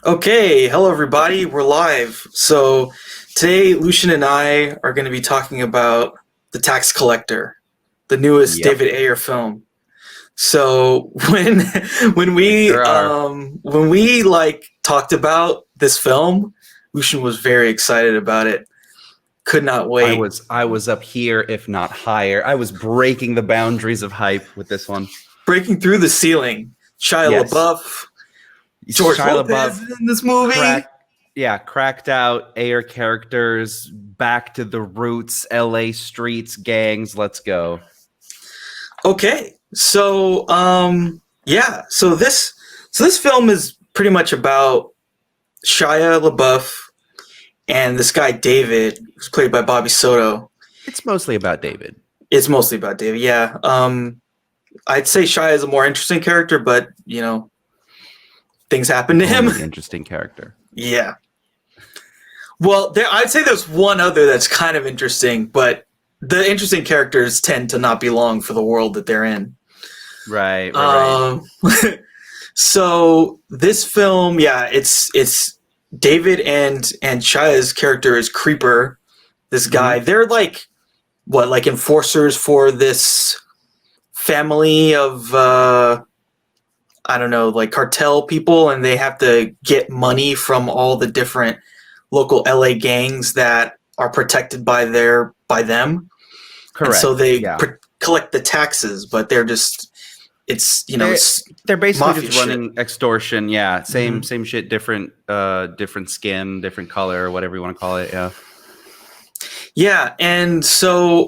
Okay, hello everybody. We're live. So today, Lucian and I are going to be talking about The Tax Collector, the newest Yep, David Ayer film. So when we we sure are. when we like talked about this film, Lucian was very excited about it. Could not I wait. was I was up here, if not higher. I was breaking the boundaries of hype with this one. Breaking through the ceiling. Shia Yes, LaBeouf, George Shia Lopez LaBeouf is in this movie. cracked out Ayer characters, back to the roots, L.A. streets, gangs. Let's go. Okay, so yeah, so this film is pretty much about Shia LaBeouf and this guy David, who's played by Bobby Soto. It's mostly about David. It's mostly about David, yeah. I'd say Shia is a more interesting character, but things happen to him. Only interesting character. Yeah. Well, I'd say there's one other that's kind of interesting, but the interesting characters tend to not belong for the world that they're in. Right. So this film, yeah, it's David and Shia's character is Creeper. This guy, Mhm. they're like enforcers for this family of I don't know, like cartel people, and they have to get money from all the different local LA gangs that are protected by them, and so Correct. they Yeah. collect the taxes, but they're just They're it's they're basically mafia just running extortion. Yeah, same shit. same shit, different skin, different color, whatever you want to call it. Yeah. Yeah, and so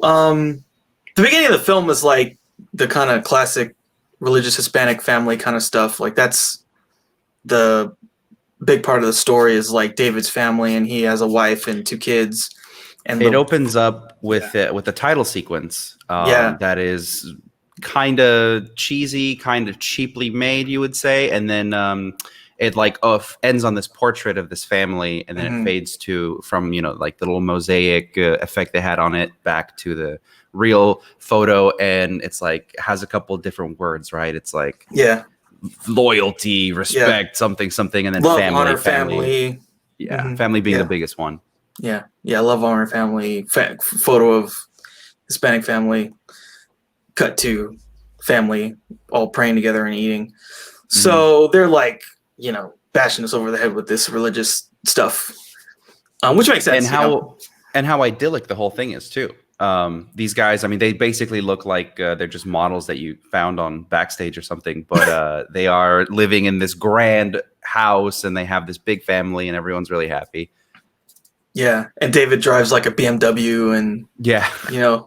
the beginning of the film is like the kind of classic religious Hispanic family kind of stuff. Like that's the big part of the story is like David's family, and he has a wife and two kids. And It opens up with the title sequence yeah, that is kind of cheesy, kind of cheaply made, you would say, and then it ends on this portrait of this family, and then it fades to from like the little mosaic effect they had on it back to the real photo, and it's like has a couple different words, right? It's like yeah, loyalty, respect, something, something, and then love, family, honor, family. family. Yeah, family being the Yeah, biggest one. yeah, love, honor, family. Photo of Hispanic family. Cut to family all praying together and eating. So they're like, bashing us over the head with this religious stuff, which makes sense. And how idyllic the whole thing is too. These guys, I mean, they basically look like they're just models that you found on Backstage or something, but they are living in this grand house, and they have this big family, and everyone's really happy. Yeah, and David drives like a BMW, and Yeah, yeah.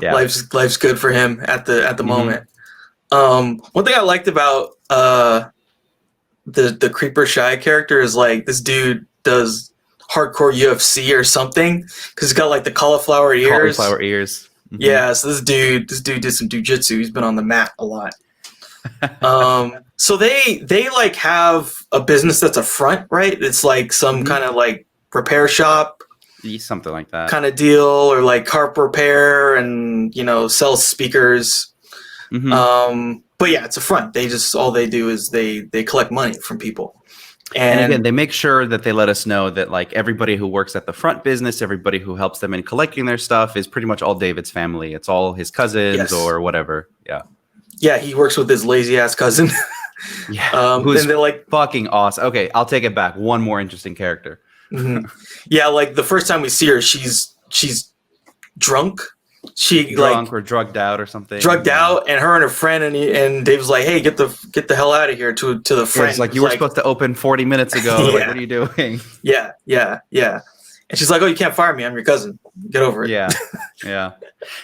life's good for him at the moment. One thing I liked about the Creeper Shy character is like this dude does hardcore UFC or something because he's got like the cauliflower ears. Cauliflower ears. Yeah, so this dude did some jujitsu. He's been on the mat a lot. So they like have a business that's a front, right? It's like some kind of like repair shop, Something like that. kind of deal, or like car repair, and sells speakers. But yeah, it's a front. They just all they do is they collect money from people. And again, they make sure that they let us know that like everybody who works at the front business, everybody who helps them in collecting their stuff is pretty much all David's family. It's all his cousins or whatever. Yeah. Yeah, he works with his lazy ass cousin. Yeah. Who's and they're like fucking awesome. Okay, I'll take it back. One more interesting character. Yeah, like the first time we see her, she's drunk. She Drunk or drugged out or something. Drugged out, and her and her friend and Dave's like, "Hey, get the hell out of here!" To the friend, it's like you were supposed to open 40 minutes ago. Yeah. Like, what are you doing? Yeah. And she's like, "Oh, you can't fire me. I'm your cousin. Get over it." Yeah.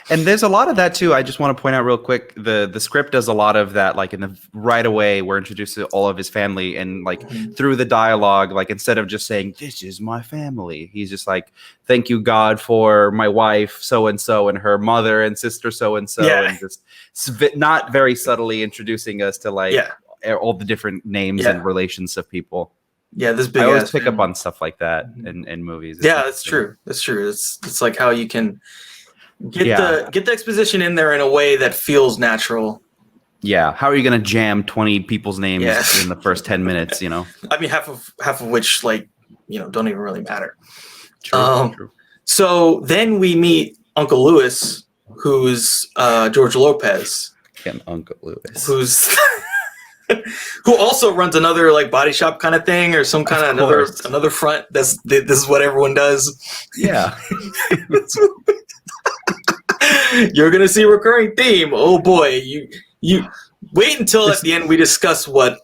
And there's a lot of that too. I just want to point out real quick, the script does a lot of that. Like in the right away, we're introduced to all of his family, and like through the dialogue, like instead of just saying "this is my family," he's just like, "Thank you God for my wife so and so and her mother and sister so and so," and just not very subtly introducing us to like all the different names and relations of people. Yeah, this big. I always pick up on stuff like that in movies. Yeah, that's true. That's true. It's like how you can get the exposition in there in a way that feels natural. Yeah, how are you going to jam 20 people's names Yeah. in the first 10 minutes, you know? I mean, half of which, like, you know, don't even really matter. True. So then we meet Uncle Lewis, who's George Lopez, Him, Uncle Lewis. who's who also runs another like body shop kind of thing or some kind of another front. This is what everyone does. Yeah. You're gonna see a recurring theme. Oh boy, you wait until at the end we discuss what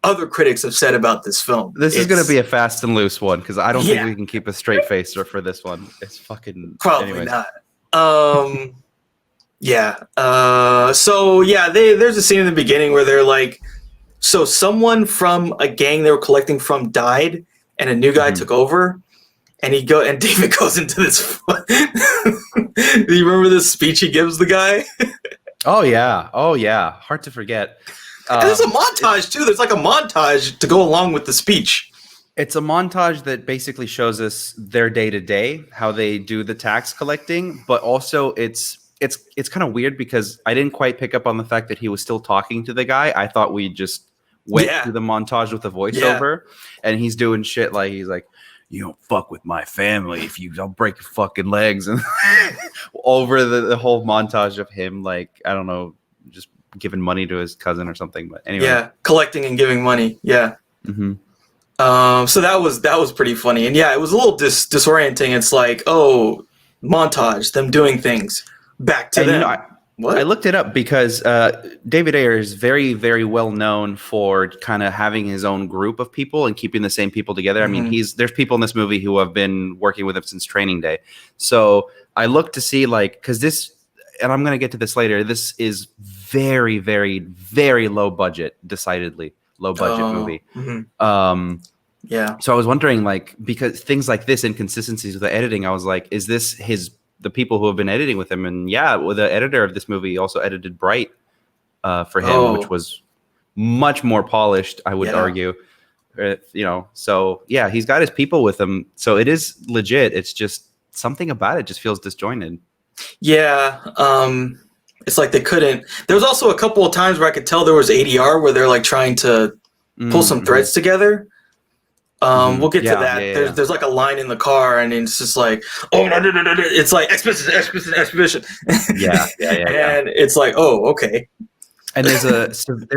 other critics have said about this film. This is going to be a fast and loose one because I don't think Yeah. we can keep a straight face for this one. It's fucking probably anyways. not. Yeah. So yeah, there's a scene in the beginning where they're like, so someone from a gang they were collecting from died, and a new guy took over, and David goes into this. Do you remember this speech he gives the guy? Oh yeah, hard to forget. And there's a montage too. There's like a montage to go along with the speech. It's a montage that basically shows us their day to day, how they do the tax collecting, but also it's kind of weird because I didn't quite pick up on the fact that he was still talking to the guy. I thought we just went through the montage with the voiceover, and he's doing shit like he's like, "You don't fuck with my family. I'll break your fucking legs," and over the whole montage of him, like, I don't know, just giving money to his cousin or something. But anyway, yeah, collecting and giving money. Yeah. Mm-hmm. So that was pretty funny, and yeah, it was a little disorienting. It's like, oh, montage, them doing things, back to and, them. You know, I looked it up because David Ayer is very, very well known for kind of having his own group of people and keeping the same people together. I mean, there's people in this movie who have been working with him since Training Day. So I looked to see, like, because this, and I'm going to get to this later, this is very, very, very low budget, decidedly low budget movie. Yeah. So I was wondering, like, because things like this, inconsistencies with the editing, I was like, is this the people who have been editing with him? And yeah, well, the editor of this movie also edited Bright for him, which was much more polished, I would argue. You know, so yeah, he's got his people with him. So it is legit. It's just something about it just feels disjointed. Yeah. It's like they couldn't. There was also a couple of times where I could tell there was ADR where they're like trying to pull some threads together. We'll get to that. There's like a line in the car, and it's just like, oh no, it's like exposition. Yeah. And it's like, oh, okay. And there's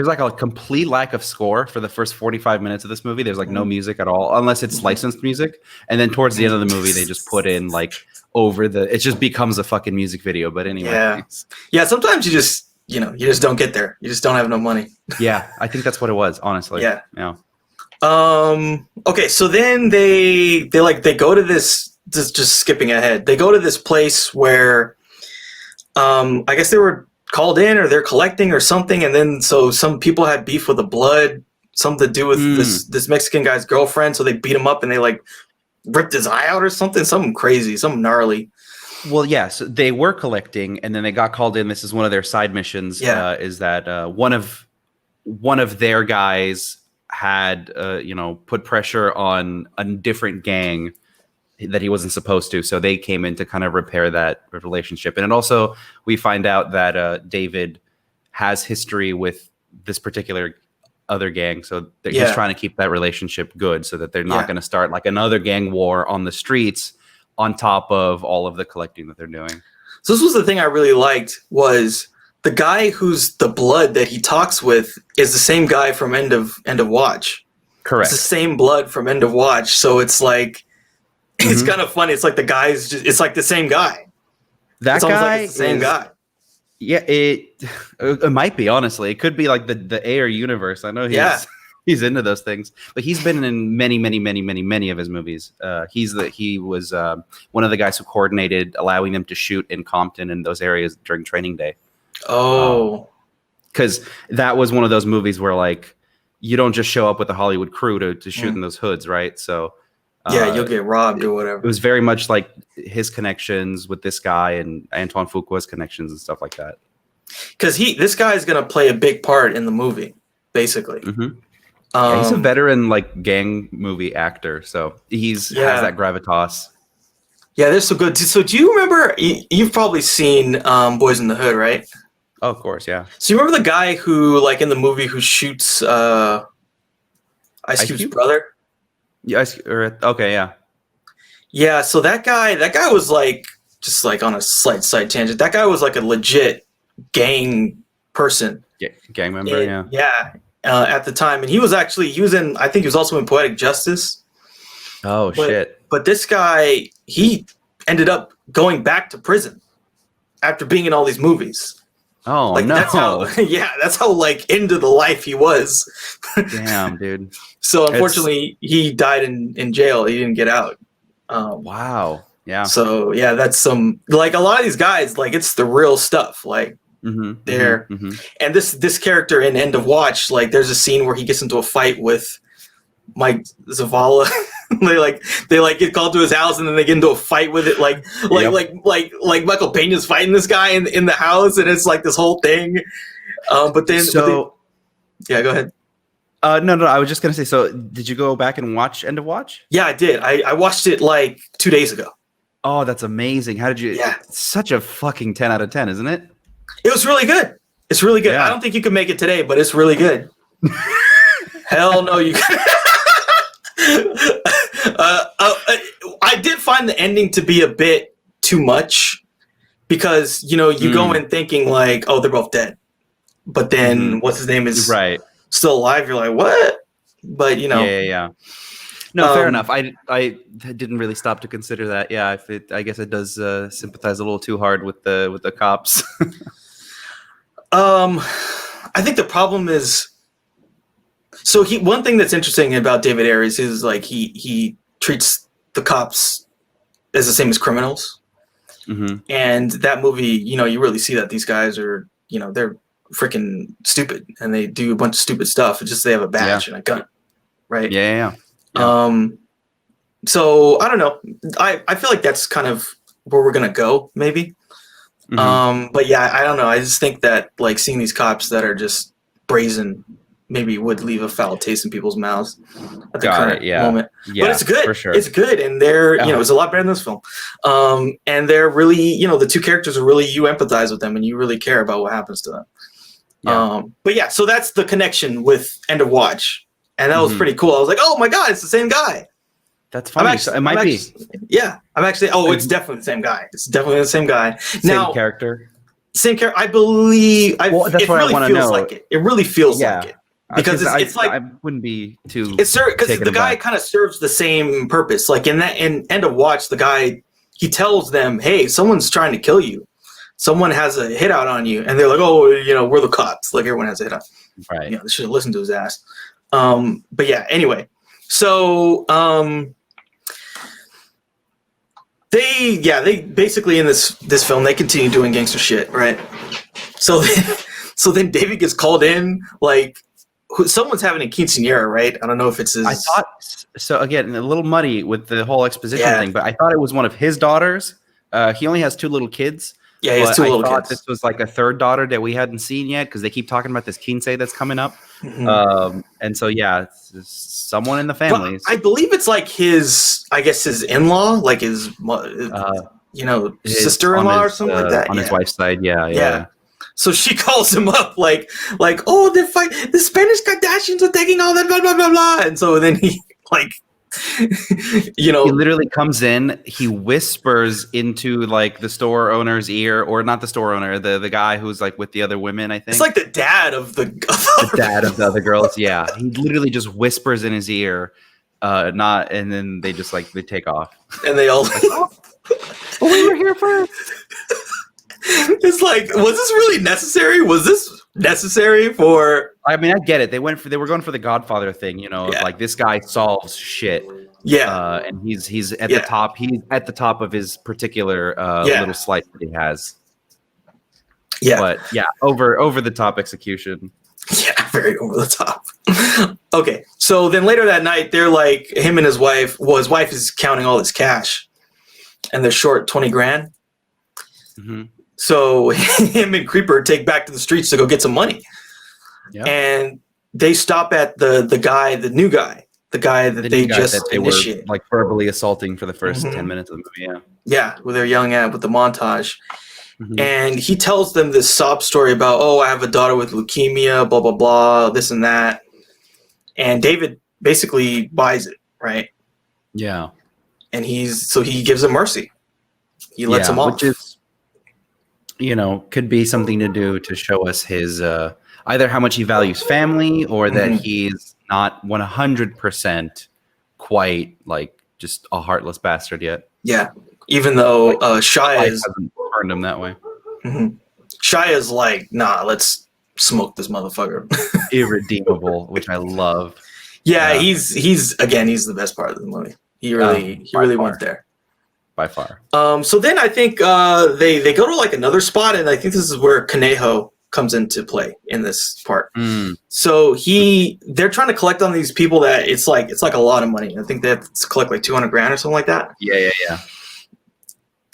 like a complete lack of score for the first 45 minutes of this movie. There's like no music at all, unless it's licensed music. And then towards the end of the movie, they just put in like it just becomes a fucking music video. But anyway, yeah. Sometimes you just don't get there. You just don't have no money. Yeah, I think that's what it was, honestly. Yeah. Okay, so then they go to this, just skipping ahead. They go to this place where I guess they were called in or they're collecting or something, and then so some people had beef with the blood, something to do with this Mexican guy's girlfriend, so they beat him up and they like ripped his eye out or something crazy, something gnarly. Well, yes, they were collecting and then they got called in. This is one of their side missions. Is that one of their guys had put pressure on a different gang that he wasn't supposed to, so they came in to kind of repair that relationship. And also we find out that David has history with this particular other gang, so he's trying to keep that relationship good so that they're not going to start like another gang war on the streets on top of all of the collecting that they're doing. So this was the thing I really liked, was the guy who's the blood that he talks with is the same guy from End of Watch. Correct. It's the same blood from End of Watch. So it's like, it's kind of funny. It's like the guy's it's like the same guy. That guy like it's the same guy. Yeah, it might be, honestly. It could be like the Ayer universe. I know he's into those things, but he's been in many of his movies. He was one of the guys who coordinated allowing them to shoot in Compton and those areas during Training Day. Oh, because that was one of those movies where like you don't just show up with a Hollywood crew to shoot in those hoods, right? So you'll get robbed or whatever. It was very much like his connections with this guy and Antoine Fuqua's connections and stuff like that. Because this guy is going to play a big part in the movie, basically. He's a veteran like gang movie actor, so has that gravitas. Yeah, they're so good. So do you remember? You've probably seen Boys in the Hood, right? Oh, of course, yeah. So you remember the guy who, like in the movie, who shoots Ice Cube's brother? Yeah, okay, yeah. Yeah, so that guy was like, just like on a slight side tangent, that guy was like a legit gang person. Gang member, yeah. Yeah, at the time. And he was in, I think he was also in Poetic Justice. Oh, shit. But this guy, he ended up going back to prison after being in all these movies. Oh, like, no. That's how like into the life he was. Damn, dude. So unfortunately, he died in jail. He didn't get out. Wow. Yeah. So yeah, that's some, like, a lot of these guys, like, it's the real stuff. Like, and this character in End of Watch, like, there's a scene where he gets into a fight with Mike Zavala. they get called to his house and then they get into a fight with it. Like Michael Peña's fighting this guy in the house, and it's like this whole thing. Yeah, go ahead. No, I was just gonna say. So, did you go back and watch End of Watch? Yeah, I did. I watched it like 2 days ago. Oh, that's amazing! How did you? Yeah, such a fucking 10 out of 10, isn't it? It was really good. It's really good. Yeah. I don't think you can make it today, but it's really good. Hell no, you. I did find the ending to be a bit too much, because you go in thinking like, oh, they're both dead, but then what's his name is still alive. You're like, what? But yeah. No, fair enough. I didn't really stop to consider that. Yeah, I guess it does sympathize a little too hard with the cops. I think the problem is, so one thing that's interesting about David Ayer is like he treats the cops as the same as criminals. And that movie, you really see that these guys are, they're freaking stupid and they do a bunch of stupid stuff. It's just they have a badge and a gun, right? Yeah. So I don't know. I feel like that's kind of where we're gonna go, maybe. But yeah, I don't know. I just think that like seeing these cops that are just brazen maybe would leave a foul taste in people's mouths at the current moment. Yeah, but it's good. For sure. It's good, and they're it's a lot better than this film. And they're really the two characters are really, you empathize with them and you really care about what happens to them. But yeah, so that's the connection with End of Watch, and that was pretty cool. I was like, oh my god, it's the same guy. That's funny. It might be. Yeah, I'm actually. Oh, it's definitely the same guy. It's definitely the same guy. Same character. Same character. I believe. That's what I want to know. Like it. It really feels like it. Because it's like, I wouldn't be too. It's because the guy kind of serves the same purpose. Like in End of Watch, the guy, he tells them, "Hey, someone's trying to kill you. Someone has a hit out on you," and they're like, "Oh, we're the cops. Like everyone has a hit out." Right. They should have listened to his ass. But yeah. Anyway, so they basically in this film they continue doing gangster shit, right? So then David gets called in, like. Someone's having a quinceañera, right? I don't know if it's his. I thought so. Again, a little muddy with the whole exposition thing, but I thought it was one of his daughters. He only has 2 little kids. Yeah, he has 2 little kids. This was like a 3rd daughter that we hadn't seen yet because they keep talking about this quince that's coming up. And so it's someone in the family. I believe it's like his in-law, like his sister-in-law or something like that. On his wife's side, yeah. So she calls him up like, oh, the Spanish Kardashians are taking all that, blah, blah, blah, blah. And so then he he literally comes in, he whispers into like the store owner's ear, or not the store owner, the guy who's like with the other women, I think. It's like the dad of the dad of the other girls. Yeah. He literally just whispers in his ear, and then they just they take off. And they all we were here first. It's like, was this really necessary? Was this necessary for? I mean, I get it. They were going for the Godfather thing, like this guy solves shit. Yeah, and he's at the top. He's at the top of his particular little slice that he has. Yeah, but over the top execution. Yeah, very over the top. Okay, so then later that night, they're like him and his wife. Well, his wife is counting all his cash, and they're short $20,000. So him and Creeper take back to the streets to go get some money. Yeah. And they stop at the new guy that they initiated. Were like verbally assaulting for the first 10 minutes of the movie. Yeah, where they're yelling at with the montage. And he tells them this sob story about, oh, I have a daughter with leukemia, blah, blah, blah, this and that. And David basically buys it, right? Yeah. And he gives him mercy. He lets him off. Which is, could be something to do to show us his either how much he values family or that he's not 100% quite like just a heartless bastard yet. Yeah. Even though Shia hasn't turned him that way. Shia's like, nah, let's smoke this motherfucker. Irredeemable, which I love. Yeah, he's the best part of the movie. He really went there. By far. So then I think they go to like another spot, and I think this is where Conejo comes into play in this part. So they're trying to collect on these people that it's like a lot of money. I think they have to collect like $200,000 or something like that. Yeah.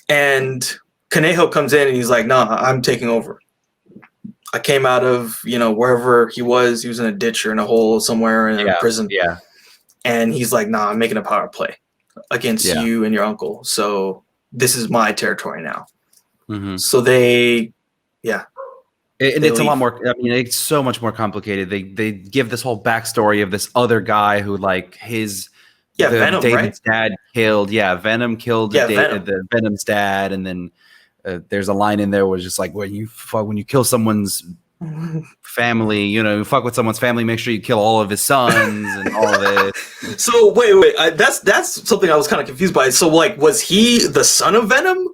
And Conejo comes in and he's like, "No, I'm taking over. I came out of wherever he was. He was in a ditch or in a hole somewhere in a prison. Yeah. And he's like, "Nah, I'm making a power play against you and your uncle. So this is my territory now." So they it's a lot more. I mean, it's so much more complicated. They give this whole backstory of this other guy who like Venom, David's right? dad killed. Yeah, Venom killed Venom. the Venom's dad, and then there's a line in there where it's just like when you kill someone's family, you fuck with someone's family, make sure you kill all of his sons and all of it. So wait, that's something I was kind of confused by. So like, was he the son of Venom?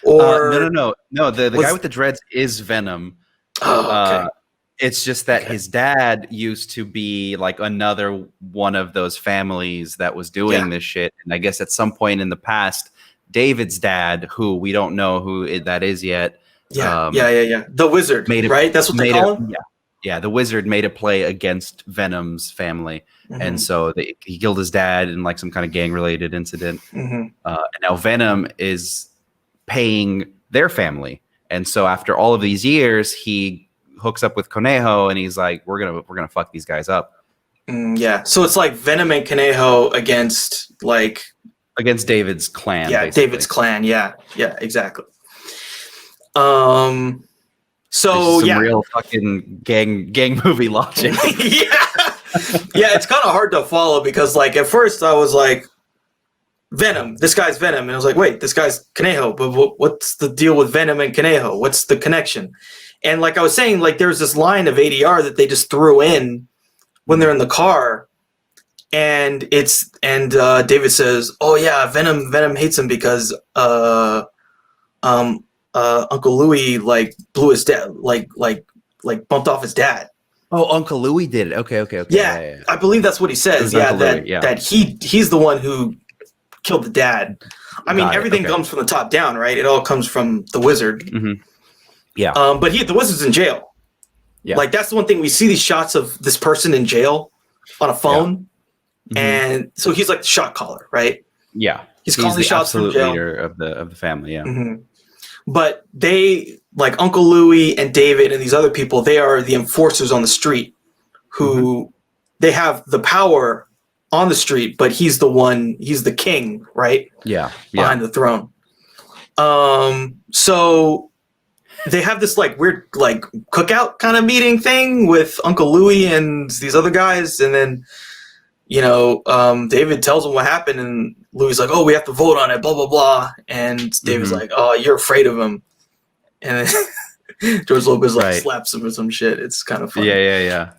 Or no. The guy with the dreads is Venom. Oh, okay. It's just that his dad used to be like another one of those families that was doing this shit. And I guess at some point in the past, David's dad, who we don't know who that is yet. Yeah. The Wizard, right? That's what they call him? Yeah, the Wizard made a play against Venom's family. And so he killed his dad in like some kind of gang-related incident. And now Venom is paying their family. And so after all of these years, he hooks up with Conejo and he's like, we're gonna fuck these guys up. So it's like Venom and Conejo against David's clan. Yeah, basically. David's clan. Yeah, exactly. So some real fucking gang movie logic. It's kind of hard to follow because like at first I was like, Venom, this guy's Venom, and I was like, wait, this guy's Conejo, but what's the deal with Venom and Conejo? What's the connection? And like I was saying, like there's this line of ADR that they just threw in when they're in the car, and David says, "Oh yeah, Venom hates him because Uncle Louis like blew his dad, like bumped off his dad." Oh, Uncle Louis did it. Okay. Yeah, I believe that's what he says. That he's the one who killed the dad. I mean, everything comes from the top down, right? It all comes from the Wizard. Yeah. But the Wizard's in jail. Yeah. Like that's the one thing we see these shots of this person in jail on a phone, and so he's like the shot caller, right? Yeah. He's calling the shots from jail. Leader of the family. Yeah. But they like Uncle Louis and David and these other people. They are the enforcers on the street, who they have the power on the street, but he's the king, right? Yeah. Behind the throne. So they have this like weird like cookout kind of meeting thing with Uncle Louis and these other guys, and then David tells him what happened, and Louis like, "Oh, we have to vote on it, blah blah blah," and David's like, "Oh, you're afraid of him," and then George Lopez like slaps him or some shit. It's kind of funny. Yeah.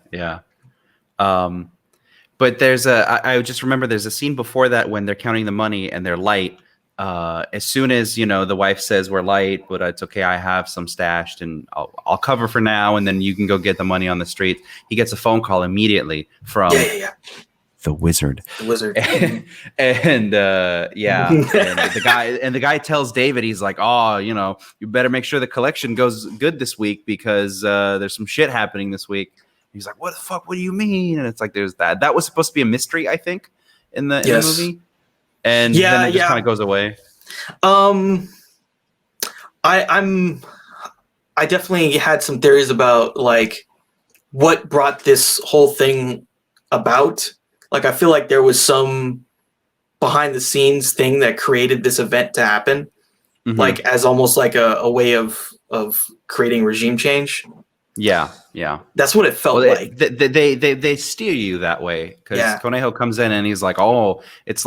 But I just remember there's a scene before that when they're counting the money and they're light. As soon as the wife says we're light, but it's okay, I have some stashed and I'll cover for now, and then you can go get the money on the street. He gets a phone call immediately from the Wizard. And the guy tells David, he's like, "Oh, you better make sure the collection goes good this week because there's some shit happening this week." He's like, "What the fuck? What do you mean?" And it's like, there's that. That was supposed to be a mystery, I think, in the movie. And then it just kind of goes away. I definitely had some theories about like what brought this whole thing about. Like I feel like there was some behind the scenes thing that created this event to happen, like as almost like a way of creating regime change. Yeah, yeah. That's what it felt like. They steer you that way because Conejo comes in and he's like, oh, it's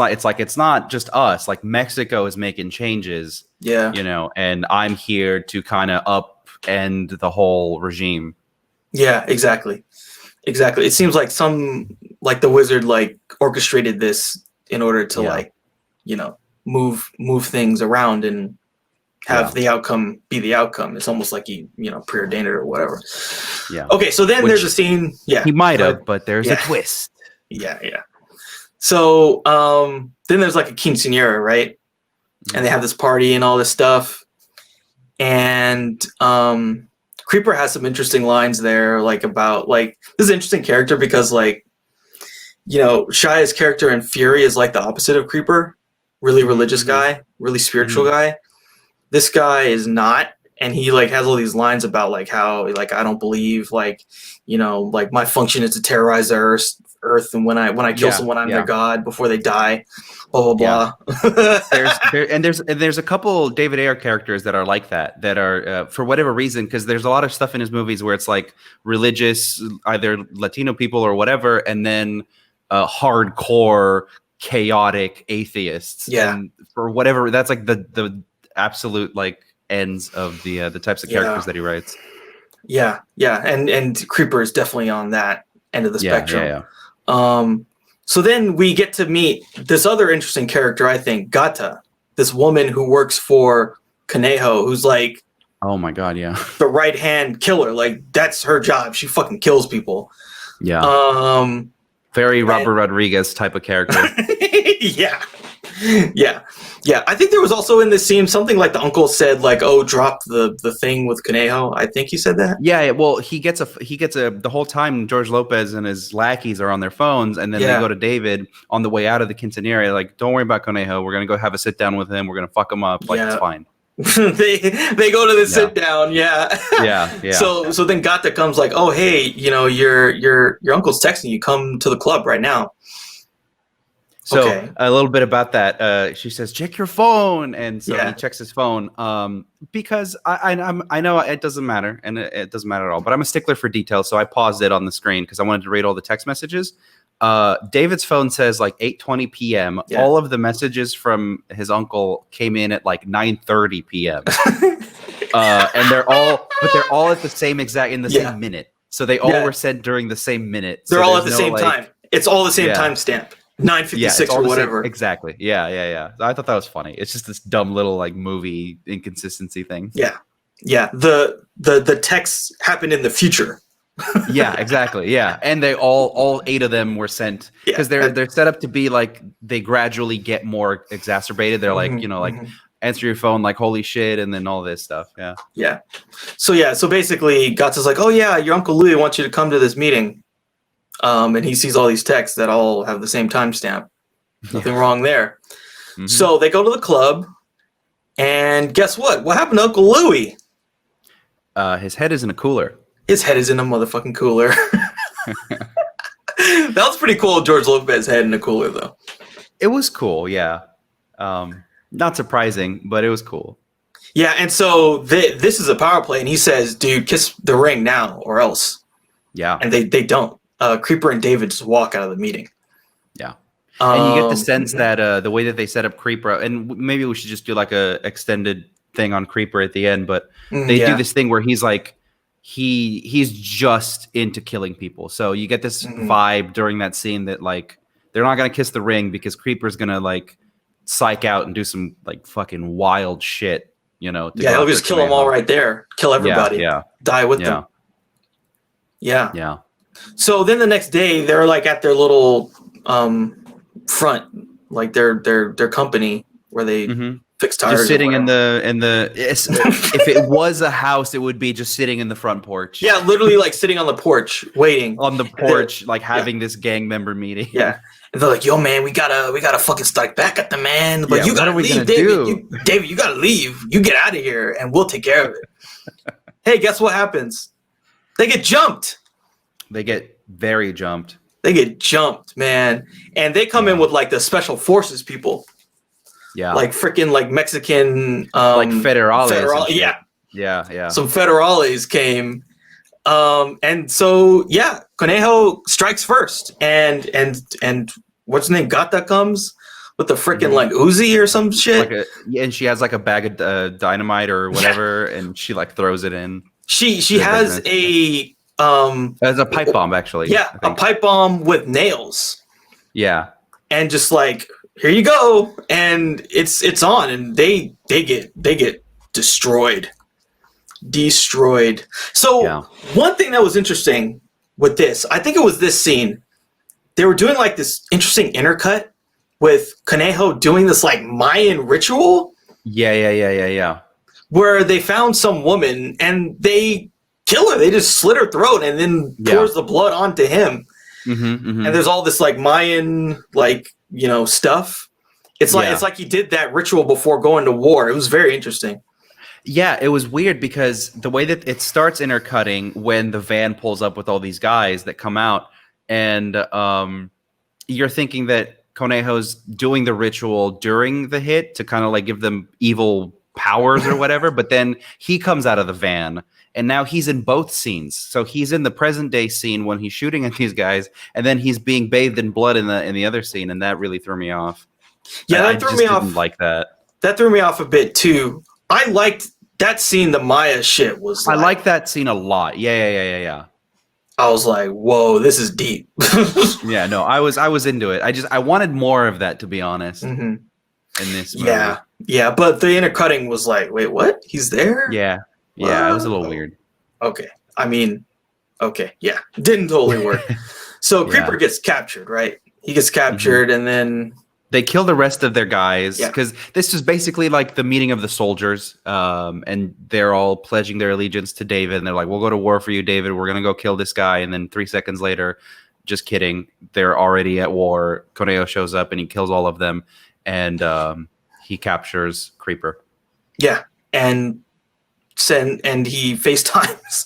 not just us. Like Mexico is making changes. Yeah, you know, and I'm here to kind of upend the whole regime. Yeah, exactly. It seems like the wizard like orchestrated this in order to like, you know, move things around and have the outcome be the outcome. It's almost like he, you know, preordained it or whatever. Yeah. Okay, so then there's a scene. Yeah, he might have, but there's a twist. Yeah. So then there's like a quinceañera, right? And they have this party and all this stuff. And Creeper has some interesting lines there, like about like this is an interesting character because like, you know, Shia's character in Fury is like the opposite of Creeper, really religious guy, really spiritual guy. This guy is not, and he like has all these lines about like how like I don't believe like, you know, like my function is to terrorize the earth, and when I kill someone I'm their god before they die. Blah blah blah. there's a couple David Ayer characters that are like that are for whatever reason, because there's a lot of stuff in his movies where it's like religious, either Latino people or whatever, and then hardcore chaotic atheists. Yeah. And for whatever, that's like the absolute like ends of the types of characters that he writes. Yeah, and Creeper is definitely on that end of the spectrum. So then we get to meet this other interesting character, I think, Gata, this woman who works for Conejo, who's like, oh my god, yeah, the right hand killer. Like that's her job. She fucking kills people. Yeah. Very Robert Rodriguez type of character. Yeah. I think there was also in this scene something like the uncle said, like, "Oh, drop the thing with Conejo." I think he said that. Yeah. Well, he gets the whole time. George Lopez and his lackeys are on their phones, and then they go to David on the way out of the quinceanera. Like, don't worry about Conejo. We're gonna go have a sit down with him. We're gonna fuck him up. Like, it's fine. they go to the sit down. Yeah. So then Gata comes like, "Oh, hey, you know, your uncle's texting you. Come to the club right now." So a little bit about that. She says, "Check your phone," and so he checks his phone. Because I know it doesn't matter, and it doesn't matter at all. But I'm a stickler for details, so I paused it on the screen because I wanted to read all the text messages. David's phone says like 8:20 p.m. Yeah. All of the messages from his uncle came in at like 9:30 p.m. And they're all at the same same minute. So they all were sent during the same minute. They're all at the same time. It's all the same timestamp. 9:56 or whatever. Exactly. Yeah. I thought that was funny. It's just this dumb little like movie inconsistency thing. Yeah. The texts happened in the future. Yeah, exactly. Yeah, and they all 8 of them were sent because they're set up to be like they gradually get more exacerbated. They're like, you know, like answer your phone like holy shit, and then all this stuff. Yeah. So basically, Gata's like, oh yeah, your Uncle Louis wants you to come to this meeting. And he sees all these texts that all have the same timestamp. Nothing wrong there. So they go to the club, and guess what? What happened to Uncle Louis? His head is in a cooler. His head is in a motherfucking cooler. That was pretty cool. George Lopez head in a cooler, though. It was cool, yeah. Not surprising, but it was cool. Yeah, and so this is a power play, and he says, "Dude, kiss the ring now, or else." Yeah, and they don't. Creeper and David just walk out of the meeting. Yeah. And you get the sense that the way that they set up Creeper, and maybe we should just do like a extended thing on Creeper at the end, but they do this thing where he's like, he's just into killing people. So you get this vibe during that scene that like, they're not going to kiss the ring because Creeper's going to like psych out and do some like fucking wild shit, you know? He'll just kill them all right there. Kill everybody. Yeah. Die with them. Yeah. So then the next day they're like at their little front, like their company where they fix tires. Just sitting in the if it was a house, it would be just sitting in the front porch. Yeah, literally like sitting on the porch waiting. On the porch, like having this gang member meeting. Yeah. And they're like, yo man, we gotta fucking strike back at the man. But you gotta leave, David. David, you gotta leave. You get out of here and we'll take care of it. Hey, guess what happens? They get jumped. They get very jumped. They get jumped, man. And they come in with like the special forces people. Yeah. like freaking like Mexican like federales. federal, and shit. yeah, Yeah. some federales came. And so yeah, Conejo strikes first, and what's her name? Gata comes with the freaking like Uzi or some shit. And she has like a bag of dynamite or whatever, and she like throws it in. She has a as a pipe bomb, actually. Yeah, a pipe bomb with nails. Yeah, and just like, here you go, and it's on, and they get destroyed. So one thing that was interesting with this, I think it was this scene, they were doing like this interesting intercut with Conejo doing this like Mayan ritual. Yeah. Where they found some woman and they kill her. They just slit her throat and then pours the blood onto him. And there's all this like Mayan like, stuff. It's like he did that ritual before going to war. It was very interesting. Yeah, it was weird because the way that it starts intercutting when the van pulls up with all these guys that come out, and you're thinking that Conejo's doing the ritual during the hit to kind of like give them evil powers or whatever, but then he comes out of the van and now he's in both scenes. So he's in the present day scene when he's shooting at these guys, and then he's being bathed in blood in the other scene, and that really threw me off. Yeah, that threw me off. Didn't like that. That threw me off a bit too. I liked that scene. The Maya shit was. I like that scene a lot. Yeah. I was like, whoa, this is deep. Yeah, no, I was into it. I wanted more of that, to be honest. In this movie. Yeah, but the intercutting was like, wait, what? He's there? Yeah, it was a little weird. Okay, yeah, didn't totally work. So Creeper gets captured, right? He gets captured, and then they kill the rest of their guys because this is basically like the meeting of the soldiers, and they're all pledging their allegiance to David, and they're like, we'll go to war for you, David. We're gonna go kill this guy. And then 3 seconds later, just kidding, they're already at war. Conejo shows up and he kills all of them, and he captures Creeper. Yeah, and he FaceTimes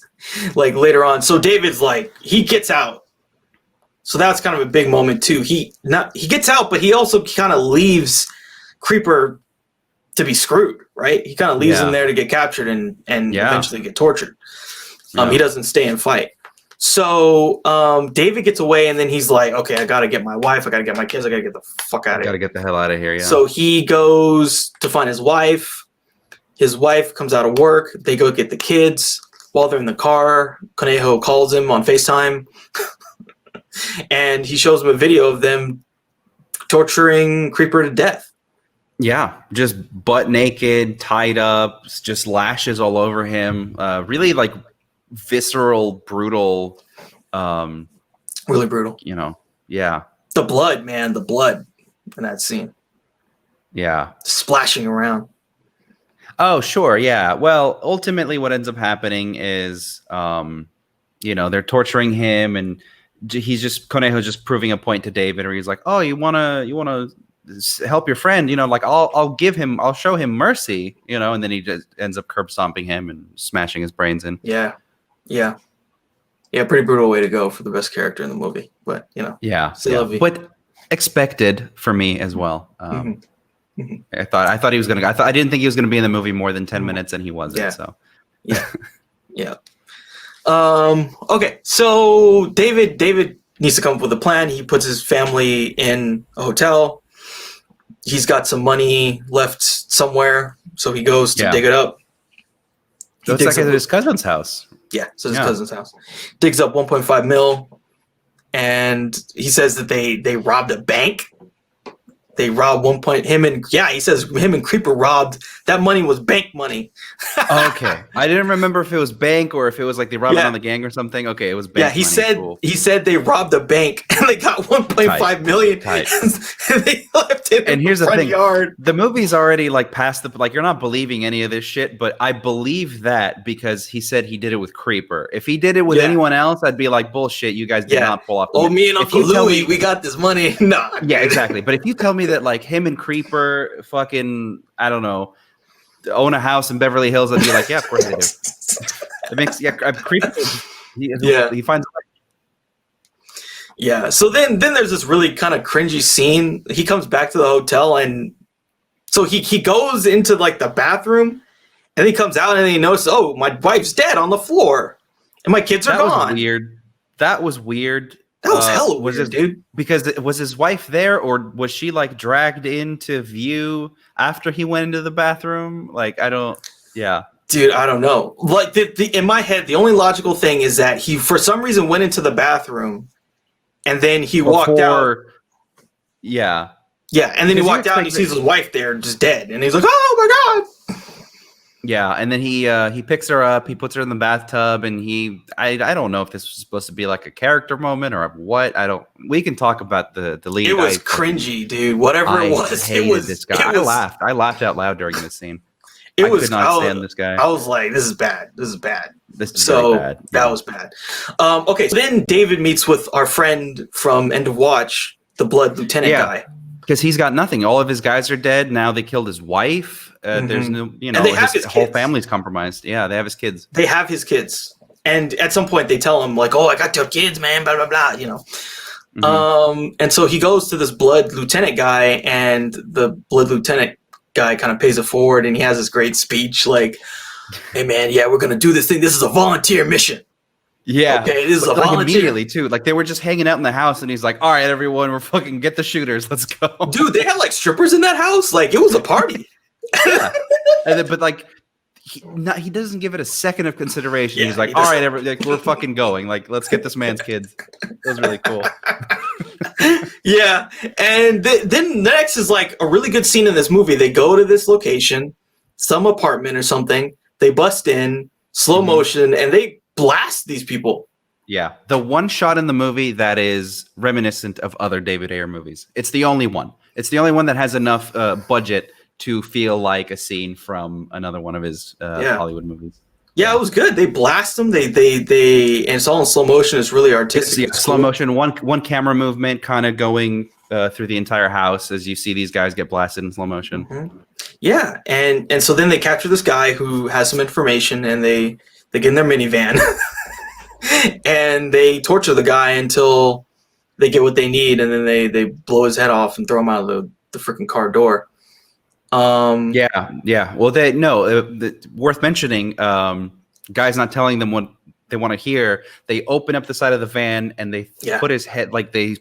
like later on. So David's like, he gets out. So that's kind of a big moment too. He gets out, but he also kind of leaves Creeper to be screwed, right? He kind of leaves him there to get captured and eventually get tortured. He doesn't stay and fight. So David gets away, and then he's like, okay, I got to get my wife. I got to get my kids. I got to get the fuck out of here. Got to get the hell out of here, yeah. So he goes to find his wife. His wife comes out of work. They go get the kids. While they're in the car, Conejo calls him on FaceTime. And he shows him a video of them torturing Creeper to death. Yeah, just butt naked, tied up, just lashes all over him. Really like visceral, brutal. Really brutal. Yeah. The blood, man, the blood in that scene. Yeah. Splashing around. Oh, sure. Yeah. Well, ultimately what ends up happening is, they're torturing him, and Conejo's just proving a point to David, where he's like, oh, you want to help your friend, like I'll show him mercy, and then he just ends up curb stomping him and smashing his brains in. Yeah. Pretty brutal way to go for the best character in the movie, but but expected for me as well. I thought he was gonna. I didn't think he was gonna be in the movie more than 10 minutes, and he wasn't. Yeah. So yeah. Okay, so David needs to come up with a plan. He puts his family in a hotel. He's got some money left somewhere, so he goes to dig it up. So it's like at his cousin's house. Yeah, so his cousin's house. Digs up 1.5 mil, and he says that they robbed a bank. They robbed he says him and Creeper robbed. That money was bank money. Okay. I didn't remember if it was bank or if it was like they robbed it on the gang or something. Okay, it was bank. Yeah, he said they robbed a bank and they got 1.5 million. And they left it in the front yard. The movie's already like past you're not believing any of this shit, but I believe that because he said he did it with Creeper. If he did it with anyone else, I'd be like, bullshit, you guys did not pull off. Oh, me and Uncle Louie, we got this money. Nah. Yeah, exactly. But if you tell me that like him and Creeper fucking, I don't know, own a house in Beverly Hills, I'd be like, yeah, of course they do. It makes Creeper. He finds. Yeah. So then there's this really kind of cringy scene. He comes back to the hotel and So he goes into like the bathroom, and he comes out and he notices, oh, my wife's dead on the floor, and my kids are gone. Was weird. That was weird. That was hella weird, dude. Because was his wife there, or was she like dragged into view after he went into the bathroom? Like, I don't. Yeah, dude, I don't know. Like in my head, the only logical thing is that he, for some reason, went into the bathroom, and then he walked out. Yeah, and then he walked out and he sees his wife there, just dead, and he's like, "Oh my god!" Yeah, and then he picks her up, he puts her in the bathtub, and I don't know if this was supposed to be like a character moment or what. We can talk about the lead. It was cringy, dude. Whatever it was, hated it was this guy. I laughed out loud during this scene. I could not stand this guy. I was like, this is bad. This is bad. This is so bad. That was bad. Okay, so then David meets with our friend from End of Watch, the Blood Lieutenant guy. Because he's got nothing. All of his guys are dead. Now they killed his wife. There's no, and they have his whole family's compromised. Yeah, they have his kids. They have his kids. And at some point they tell him, like, oh, I got your kids, man, blah, blah, blah, you know. And so he goes to this Blood Lieutenant guy, and the Blood Lieutenant guy kind of pays it forward, and he has this great speech like, hey, man, yeah, we're going to do this thing. This is a volunteer mission. Yeah. Okay, this is a volunteer. Immediately, too. Like, they were just hanging out in the house, and he's like, all right, everyone, we're fucking get the shooters. Let's go. Dude, they had, like, strippers in that house? Like, it was a party. Yeah. But, like, he doesn't give it a second of consideration. Yeah, he's like, all right, we're fucking going. Like, let's get this man's kids. That was really cool. Yeah. And then next is, like, a really good scene in this movie. They go to this location, some apartment or something. They bust in, slow motion, and they blast these people. Yeah, the one shot in the movie that is reminiscent of other David Ayer movies. It's the only one. It's the only one that has enough budget to feel like a scene from another one of his Hollywood movies. Yeah, it was good. They blast them. They and it's all in slow motion. It's really artistic. It's slow motion. One camera movement, kind of going through the entire house as you see these guys get blasted in slow motion. Yeah, and so then they capture this guy who has some information, and they get in their minivan and they torture the guy until they get what they need, and then they blow his head off and throw him out of the freaking car door. Yeah. Well, worth mentioning. Guys not telling them what they want to hear. They open up the side of the van and they put his head, like they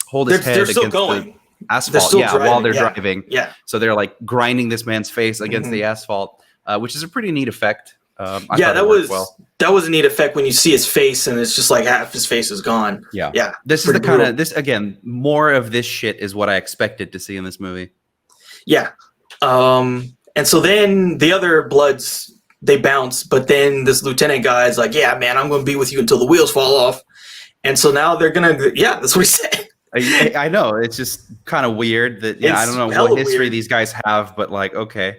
hold his head against the asphalt. While they're driving. Yeah. So they're like grinding this man's face against the asphalt, which is a pretty neat effect. That was a neat effect when you see his face and it's just like half his face is gone. Yeah. This is the kind of again, more of this shit is what I expected to see in this movie. Yeah. And so then the other Bloods, they bounce, but then this lieutenant guy is like, yeah, man, I'm going to be with you until the wheels fall off. And so now they're going to, that's what he said. I know. It's just kind of weird that, I don't know what history these guys have, but like, okay.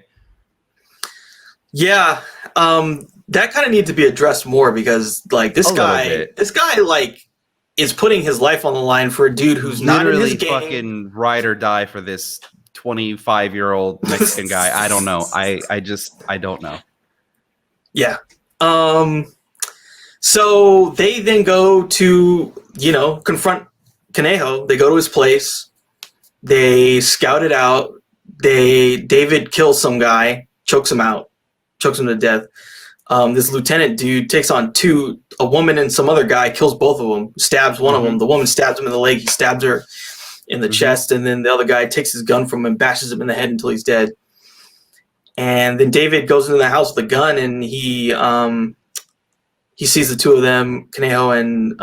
Yeah. That kind of needs to be addressed more because like this guy like is putting his life on the line for a dude who's not in his gang. Fucking ride or die for this 25-year-old Mexican guy. I don't know. I don't know. Yeah. So they then go to, confront Conejo. They go to his place. They scout it out. David kills some guy, chokes him to death. This lieutenant dude takes on a woman and some other guy, kills both of them, stabs one of them. The woman stabs him in the leg. He stabs her in the chest, and then the other guy takes his gun from him and bashes him in the head until he's dead. And then David goes into the house with a gun, and he sees the two of them, Conejo and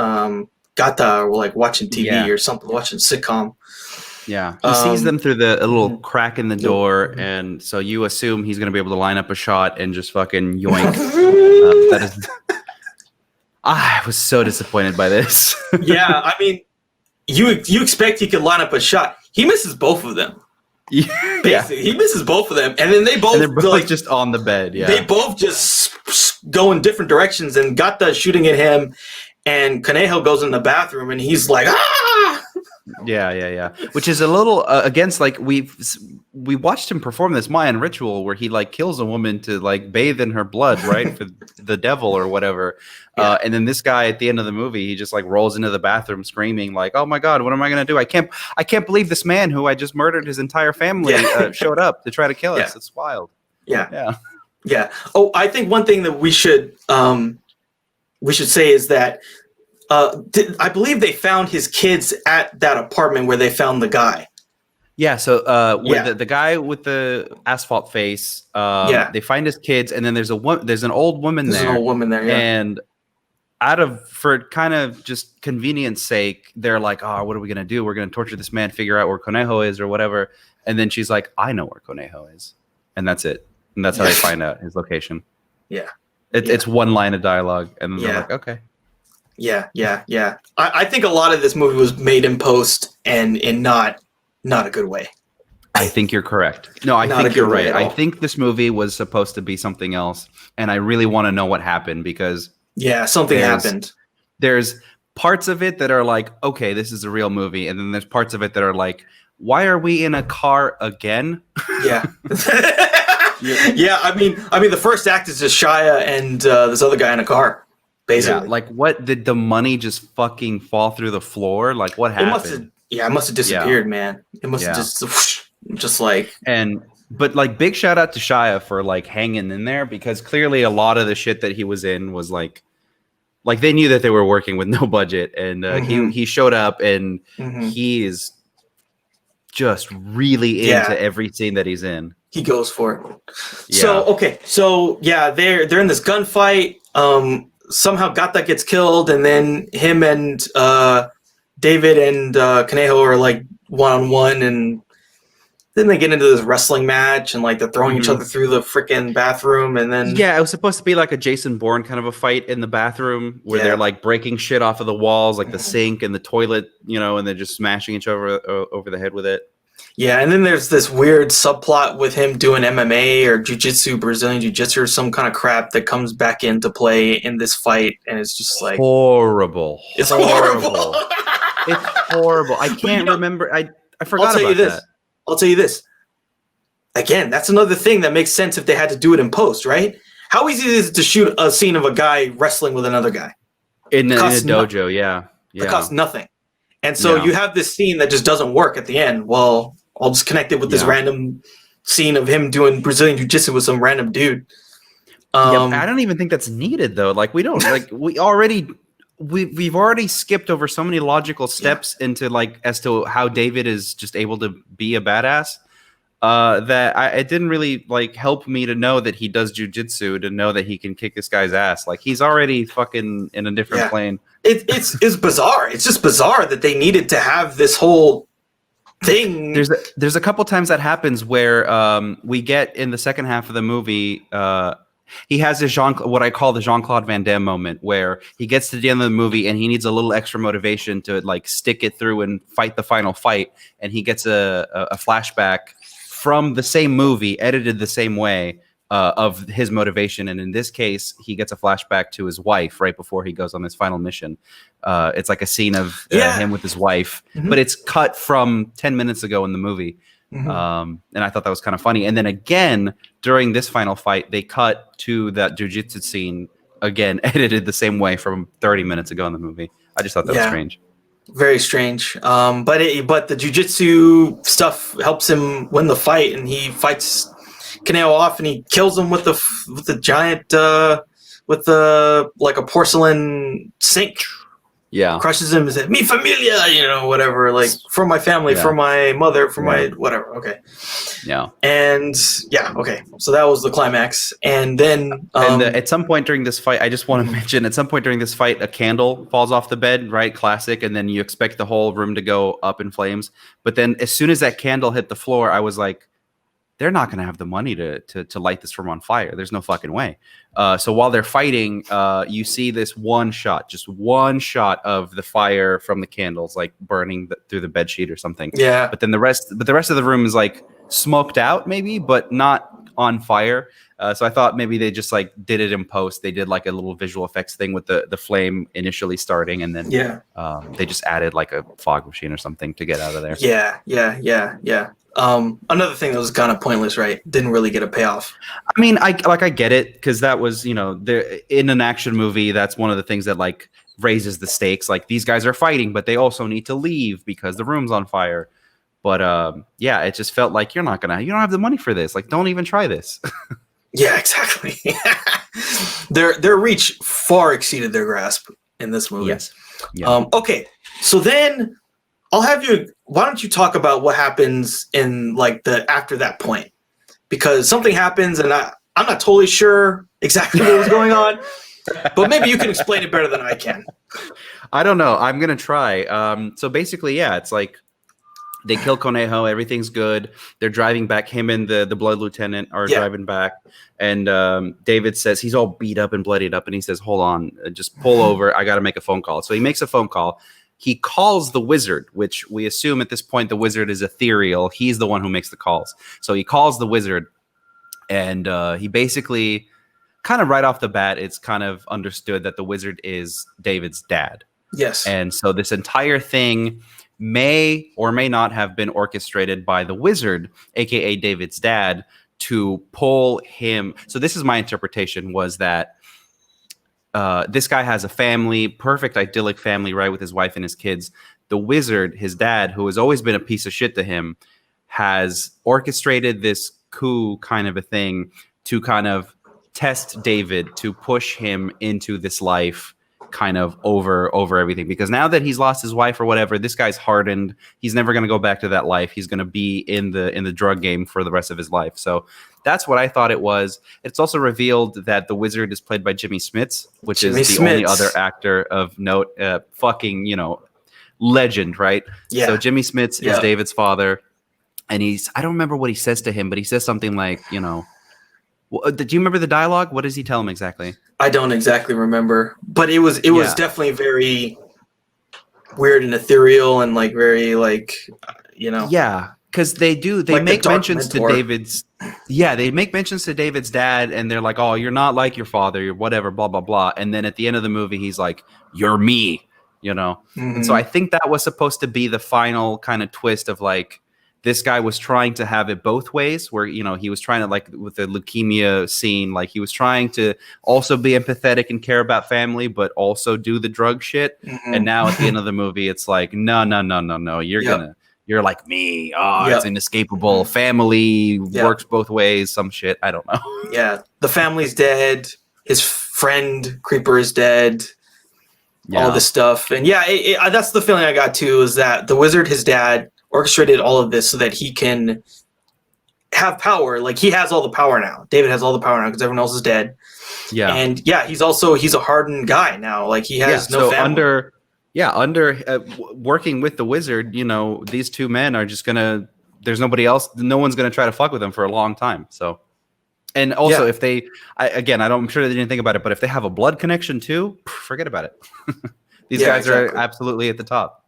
Gata, were like watching TV or something, watching a sitcom. Yeah, he sees them through a little crack in the door, and so you assume he's going to be able to line up a shot and just fucking yoink. I was so disappointed by this. Yeah, I mean, you expect he could line up a shot. He misses both of them. Basically, he misses both of them, and then they're both just on the bed. Yeah, they both just go in different directions, and Gata shooting at him, and Conejo goes in the bathroom, and he's like, ah. Yeah. Which is a little against like we watched him perform this Mayan ritual where he like kills a woman to like bathe in her blood, right, for the devil or whatever. Yeah. And then this guy at the end of the movie, he just like rolls into the bathroom screaming like, "Oh my God, what am I gonna do? I can't believe this man who I just murdered his entire family showed up to try to kill us. It's wild." Yeah. Oh, I think one thing that we should say is that I believe they found his kids at that apartment where they found the guy. Yeah, so the guy with the asphalt face, they find his kids, and then there's an old woman there. There's an old woman there, yeah. And for kind of just convenience sake, they're like, "Oh, what are we gonna do? We're gonna torture this man, figure out where Conejo is or whatever." And then she's like, "I know where Conejo is," and that's it. And that's how they find out his location. Yeah, it's one line of dialogue, and then they're like, "Okay." Yeah. I think a lot of this movie was made in post and in not a good way. I think you're correct. No, I think you're right. I think this movie was supposed to be something else, and I really want to know what happened because something happened. There's parts of it that are like, okay, this is a real movie, and then there's parts of it that are like, why are we in a car again? Yeah. Yeah, I mean, the first act is just Shia and this other guy in a car, basically. Yeah, like, what did the money just fucking fall through the floor? Like, what happened? It must have disappeared, man. It must have just like. But like, big shout out to Shia for like hanging in there because clearly a lot of the shit that he was in was like they knew that they were working with no budget, and he showed up and he is just really into every scene that he's in. He goes for it. Yeah. So they're in this gunfight. Somehow Gata gets killed, and then him and David and Conejo are like one-on-one, and then they get into this wrestling match, and like they're throwing each other through the freaking bathroom, and then it was supposed to be like a Jason Bourne kind of a fight in the bathroom where they're like breaking shit off of the walls, like the sink and the toilet, and they're just smashing each other over the head with it. Yeah, and then there's this weird subplot with him doing MMA or jiu-jitsu, Brazilian jiu-jitsu or some kind of crap that comes back into play in this fight, and it's just like horrible. It's horrible. It's horrible. I can't remember. I forgot about that. I'll tell you this. Again, that's another thing that makes sense if they had to do it in post, right? How easy is it to shoot a scene of a guy wrestling with another guy? In a dojo, yeah. It costs nothing. And so you have this scene that just doesn't work at the end. Well, I'll just connect it with this random scene of him doing Brazilian jiu-jitsu with some random dude. I don't even think that's needed though. Like we've already skipped over so many logical steps into like as to how David is just able to be a badass. That it didn't really like help me to know that he does jujitsu, to know that he can kick this guy's ass. Like he's already fucking in a different plane. It's bizarre. It's just bizarre that they needed to have this whole thing. There's a couple times that happens where we get in the second half of the movie. He has this what I call the Jean-Claude Van Damme moment where he gets to the end of the movie and he needs a little extra motivation to like stick it through and fight the final fight. And he gets a flashback from the same movie, edited the same way, of his motivation. And in this case, he gets a flashback to his wife right before he goes on this final mission. It's like a scene of him with his wife, but it's cut from 10 minutes ago in the movie. And I thought that was kind of funny. And then again, during this final fight, they cut to that jiu-jitsu scene again, edited the same way from 30 minutes ago in the movie. I just thought that was strange. Very strange. But the jiu-jitsu stuff helps him win the fight, and he fights Conejo off, and he kills him with the giant with the like a porcelain sink. Yeah, crushes him and says, "Mi familia," whatever, like for my family, for my mother, for my whatever. Okay. Yeah. And okay. So that was the climax, and then at some point during this fight, I just want to mention, at some point during this fight, a candle falls off the bed, right? Classic, and then you expect the whole room to go up in flames, but then as soon as that candle hit the floor, I was like, they're not going to have the money to light this room on fire. There's no fucking way. So while they're fighting, you see this just one shot of the fire from the candles, like burning through the bed sheet or something. Yeah. But then the rest of the room is like smoked out, maybe, but not on fire. So I thought maybe they just like did it in post. They did like a little visual effects thing with the flame initially starting, and then they just added like a fog machine or something to get out of there. Yeah. Another thing that was kind of pointless, right? Didn't really get a payoff. I mean, I get it, because that was, in an action movie, that's one of the things that like raises the stakes. Like, these guys are fighting, but they also need to leave because the room's on fire. But it just felt like you don't have the money for this. Like, don't even try this. Yeah, exactly. Their reach far exceeded their grasp in this movie. Yes. Yeah. Okay, so then I'll have you. Why don't you talk about what happens in like the after that point? Because something happens, and I'm not totally sure exactly what was going on, but maybe you can explain it better than I can. I don't know. I'm gonna try. So basically, it's like they kill Conejo. Everything's good. They're driving back. Him and the blood lieutenant are driving back, and David says he's all beat up and bloodied up, and he says, "Hold on, just pull over. I got to make a phone call." So he makes a phone call. He calls the wizard, which we assume at this point the wizard is ethereal. He's the one who makes the calls. So he calls the wizard, and he basically, kind of right off the bat, it's kind of understood that the wizard is David's dad. Yes. And so this entire thing may or may not have been orchestrated by the wizard, aka David's dad, to pull him. So this is my interpretation, was that this guy has a family, perfect idyllic family, right, with his wife and his kids. The wizard, his dad, who has always been a piece of shit to him, has orchestrated this coup kind of a thing to kind of test David, to push him into this life kind of over everything. Because now that he's lost his wife or whatever, this guy's hardened. He's never going to go back to that life. He's going to be in the drug game for the rest of his life. So that's what I thought it was. It's also revealed that the wizard is played by Jimmy Smits, which is the only other actor of note. Fucking, legend, right? Yeah. So Jimmy Smits is David's father, and I don't remember what he says to him, but he says something like, do you remember the dialogue? What does he tell him exactly? I don't exactly remember, but it was definitely very weird and ethereal, and like very like, Yeah, because they like make mentions to David's. Yeah, they make mentions to David's dad, and they're like, "Oh, you're not like your father, you're whatever, blah blah blah." And then at the end of the movie, he's like, "You're me," Mm-hmm. And so I think that was supposed to be the final kind of twist of like, this guy was trying to have it both ways, where, he was trying to, like with the leukemia scene, like he was trying to also be empathetic and care about family, but also do the drug shit. Mm-hmm. And now at the end of the movie, it's like, no, you're like me. Oh, it's inescapable. Family works both ways. Some shit. I don't know. Yeah. The family's dead. His friend Creeper is dead. All this stuff. And that's the feeling I got too, is that the wizard, his dad, orchestrated all of this so that he can have power. Like, he has all the power now. David has all the power now because everyone else is dead. Yeah. And he's a hardened guy now. Like, he has no family. Under working with the wizard, these two men are just there's nobody else. No one's going to try to fuck with them for a long time. So, and also if they, I'm sure they didn't think about it, but if they have a blood connection too, forget about it. These guys are absolutely at the top.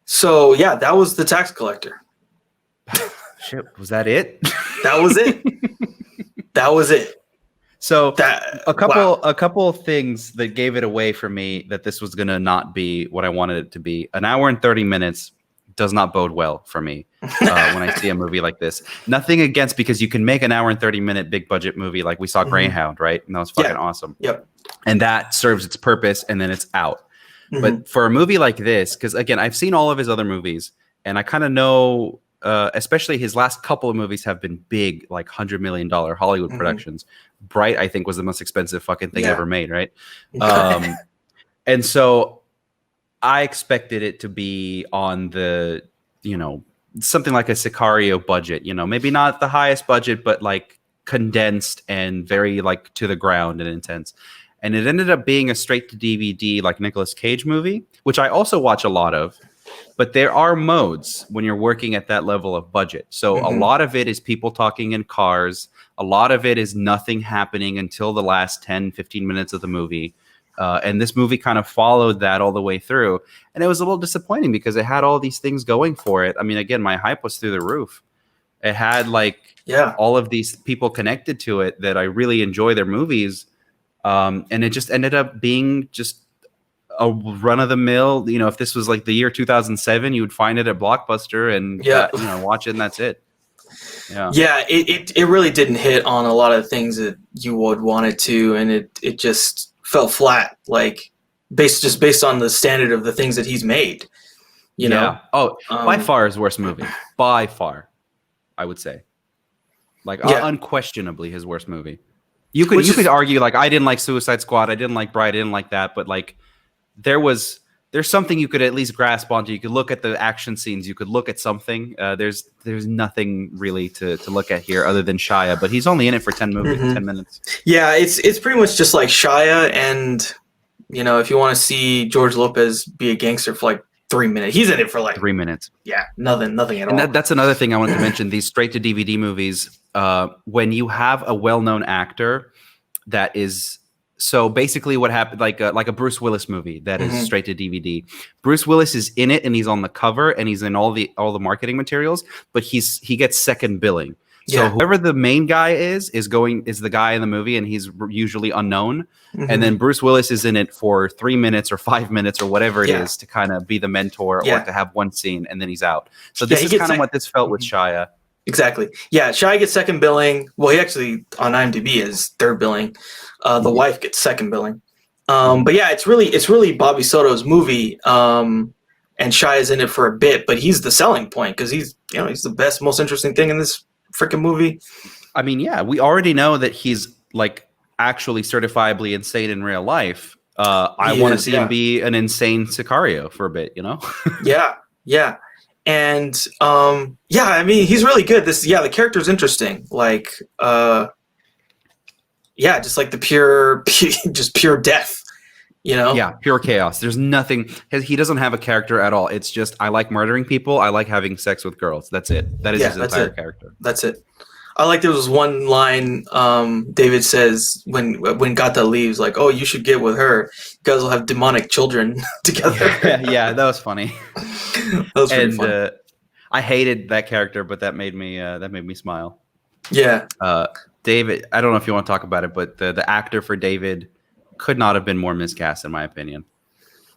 So that was the tax collector. Shit, was that it? That was it. That was it. So a couple of things that gave it away for me that this was gonna not be what I wanted it to be. An hour and 30 minutes does not bode well for me when I see a movie like this. Nothing against, because you can make an hour and 30-minute big budget movie like we saw Greyhound, right? And that was fucking awesome. Yep. And that serves its purpose, and then it's out. Mm-hmm. But for a movie like this, because again, I've seen all of his other movies, and I kind of know, especially his last couple of movies have been big, like $100 million Hollywood productions. Bright, I think, was the most expensive fucking thing ever made, right? And so I expected it to be on the, something like a Sicario budget, maybe not the highest budget, but like condensed and very like to the ground and intense. And it ended up being a straight to DVD, like Nicolas Cage movie, which I also watch a lot of. But there are modes when you're working at that level of budget. So a lot of it is people talking in cars. A lot of it is nothing happening until the last 10, 15 minutes of the movie. And this movie kind of followed that all the way through. And it was a little disappointing because it had all these things going for it. I mean, again, my hype was through the roof. It had like all of these people connected to it that I really enjoy their movies. And it just ended up being just a run of the mill. You know, if this was like the year 2007, you would find it at Blockbuster and watch it, and that's it. Yeah, it really didn't hit on a lot of things that you would want it to, and it just fell flat, like based on the standard of the things that he's made. You know? Oh, by far his worst movie. By far, I would say. Like unquestionably his worst movie. You could argue like I didn't like Suicide Squad, I didn't like Bright, I didn't like that, but like there's something you could at least grasp onto. You could look at the action scenes, you could look at something. There's nothing really to look at here other than Shia, but he's only in it for 10 minutes. Yeah, it's pretty much just like Shia, and you know, if you want to see George Lopez be a gangster for like 3 minutes, he's in it for like 3 minutes. Yeah, nothing at all. And that's another thing I wanted to mention. These straight to DVD movies, when you have a well-known actor that is so basically what happened, like a Bruce Willis movie that is straight to DVD. Bruce Willis is in it and he's on the cover and he's in all the marketing materials, but he gets second billing. So whoever the main guy is the guy in the movie, and he's usually unknown. And then Bruce Willis is in it for 3 minutes or 5 minutes or whatever it is to kind of be the mentor or to have one scene, and then he's out. So this is kind of what this felt with Shia. Exactly. Yeah, Shia gets second billing. Well, he actually on IMDb is third billing. The wife gets second billing. But yeah, it's really Bobby Soto's movie. And Shia's in it for a bit, but he's the selling point because he's the best, most interesting thing in this freaking movie. I mean, yeah, we already know that he's like actually certifiably insane in real life. I want to see him be an insane Sicario for a bit, you know? Yeah. And I mean, he's really good. The character's interesting. Like just like the pure death, you know? Yeah, pure chaos. There's nothing. He doesn't have a character at all. It's just, I like murdering people. I like having sex with girls. That's it. That is his entire character. That's it. I like there was one line David says when Gata leaves, like, "Oh, you should get with her. You guys will have demonic children together." Yeah, that was funny. That was pretty funny. I hated that character, but that made me smile. Yeah. David, I don't know if you want to talk about it, but the actor for David could not have been more miscast, in my opinion.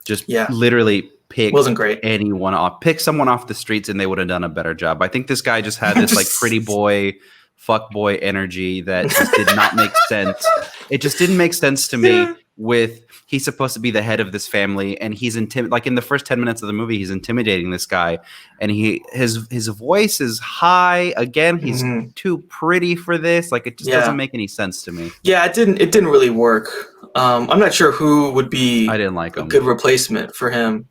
Just literally pick wasn't great. Anyone off, pick someone off the streets, and they would have done a better job. I think this guy just had this like pretty boy, fuck boy energy that just did not make sense. It just didn't make sense to me. With he's supposed to be the head of this family, and he's like in the first 10 minutes of the movie, he's intimidating this guy, and his voice is high. Again, he's too pretty for this. Like it just doesn't make any sense to me. Yeah, it didn't really work. I'm not sure who would be I didn't like a good replacement for him.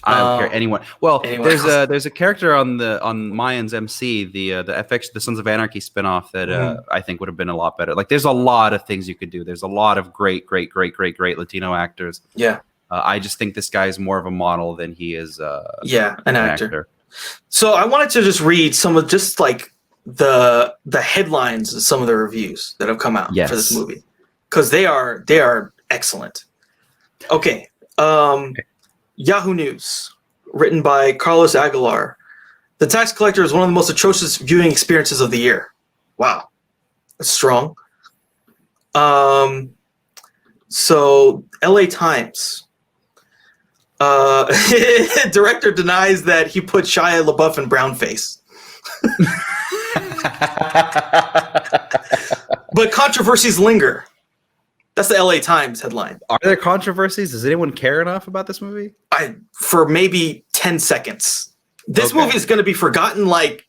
I don't care anyone. Well, there's a character on Mayans MC, the FX, the Sons of Anarchy spinoff that I think would have been a lot better. Like there's a lot of things you could do. There's a lot of great Latino actors. Yeah. I just think this guy is more of a model than he is an actor. So I wanted to just read some of just like the headlines of some of the reviews that have come out for this movie, because they are excellent. Okay. Yahoo News, written by Carlos Aguilar. The Tax Collector is one of the most atrocious viewing experiences of the year. Wow. That's strong. So, LA Times. Director denies that he put Shia LaBeouf in brownface. But controversies linger. That's the LA Times headline. Are there controversies? Does anyone care enough about this movie? For maybe 10 seconds. This movie is going to be forgotten like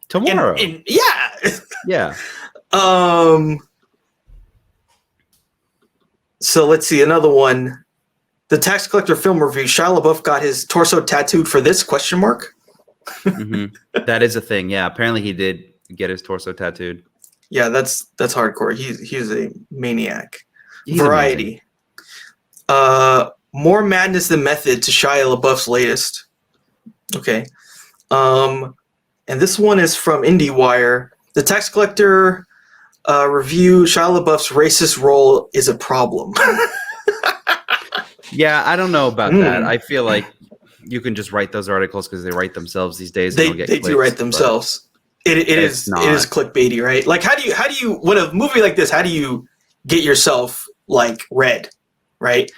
tomorrow. Yeah. So let's see another one. The Tax Collector film review. Shia LaBeouf got his torso tattooed for this ? That is a thing. Yeah, apparently he did get his torso tattooed. Yeah, that's hardcore. He's a maniac. He's Variety. More madness than method to Shia LaBeouf's latest. Okay. And this one is from IndieWire. The Tax Collector review. Shia LaBeouf's racist role is a problem. Yeah, I don't know about that. I feel like you can just write those articles because they write themselves these days. They do write themselves. It is clickbaity, right? Like how do you when a movie like this, how do you get yourself like read, right?